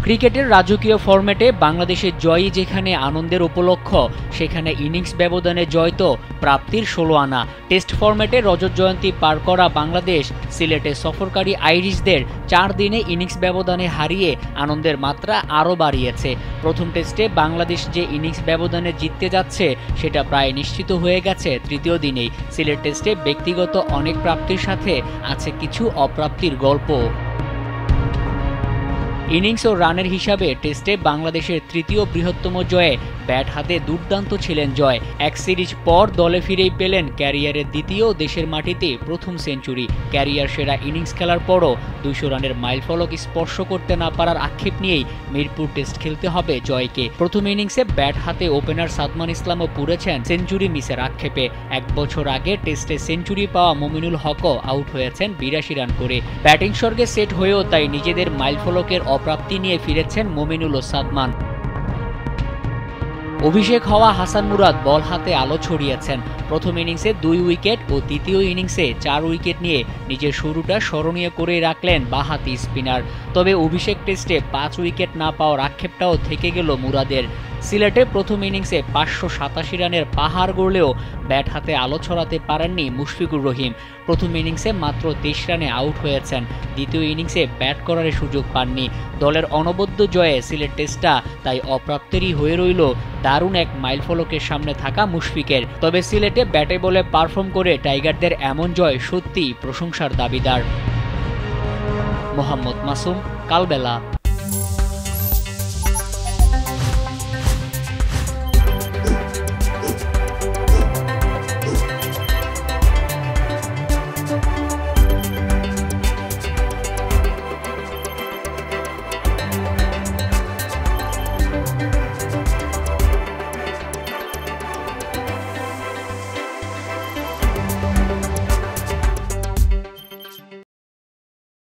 ক্রিকেটের রাজকীয় ফরম্যাটে বাংলাদেশের জয়ই যেখানে আনন্দের উপলক্ষ, সেখানে ইনিংস ব্যবধানে জয় তো প্রাপ্তির ১৬ আনা। টেস্ট ফরম্যাটে রজত জয়ন্তী পার করা বাংলাদেশ সিলেটে সফরকারী আইরিশদের ৪ দিনে ইনিংস ব্যবধানে হারিয়ে আনন্দের মাত্রা আরও বাড়িয়েছে। প্রথম টেস্টে বাংলাদেশ যে ইনিংস ব্যবধানে জিততে যাচ্ছে সেটা প্রায় নিশ্চিত হয়ে গেছে তৃতীয় দিনেই। সিলেট টেস্টে ব্যক্তিগত অনেক প্রাপ্তির সাথে আছে কিছু অপ্রাপ্তির গল্প। ইনিংস ও রানের হিসাবে টেস্টে বাংলাদেশের তৃতীয় বৃহত্তম জয়ে ব্যাট হাতে দুর্দান্ত ছিলেন জয়। এক সিরিজ পর দলে ফিরেই পেলেন ক্যারিয়ারের দ্বিতীয়, দেশের মাটিতে প্রথম সেঞ্চুরি। ক্যারিয়ার সেরা ইনিংস খেলার পরও ২০০ রানের মাইলফলক স্পর্শ করতে না পারার আক্ষেপ নিয়েই মিরপুর টেস্ট খেলতে হবে জয়কে। প্রথম ইনিংসে ব্যাট হাতে ওপেনার সাদমান ইসলামও পুড়েছেন সেঞ্চুরি মিসের আক্ষেপে। ১ বছর আগে টেস্টে সেঞ্চুরি পাওয়া মুমিনুল হকও আউট হয়েছেন ৮২ রান করে। ব্যাটিং স্বর্গে সেট হয়েও তাই নিজেদের মাইলফলকের অপ্রাপ্তি নিয়ে ফিরেছেন মুমিনুল ও সাদমান। অভিষেক হওয়া হাসান মুরাদ বল হাতে আলো ছড়িয়েছেন। প্রথম ইনিংসে ২ উইকেট ও দ্বিতীয় ইনিংসে ৪ উইকেট নিয়ে নিজের শুরুটা স্মরণীয় করে রাখলেন বাঁহাতি স্পিনার। তবে অভিষেক টেস্টে ৫ উইকেট না পাওয়ার আক্ষেপটাও থেকে গেল মুরাদের। সিলেটে প্রথম ইনিংসে ৫৮৭ রানের পাহাড় গড়লেও ব্যাট হাতে আলো ছড়াতে পারেননি মুশফিকুর রহিম। প্রথম ইনিংসে মাত্র ২৩ রানে আউট হয়েছেন, দ্বিতীয় ইনিংসে ব্যাট করার সুযোগ পাননি। দলের অনবদ্য জয়ে সিলেট টেস্টটা তাই অপ্রাপ্তেরই হয়ে রইল দারুণ এক মাইলফলকের সামনে থাকা মুশফিকের। তবে সিলেটে ব্যাটে বলে পারফর্ম করে টাইগারদের এমন জয় সত্যিই প্রশংসার দাবিদার। মোহাম্মদ মাসুম, কালবেলা।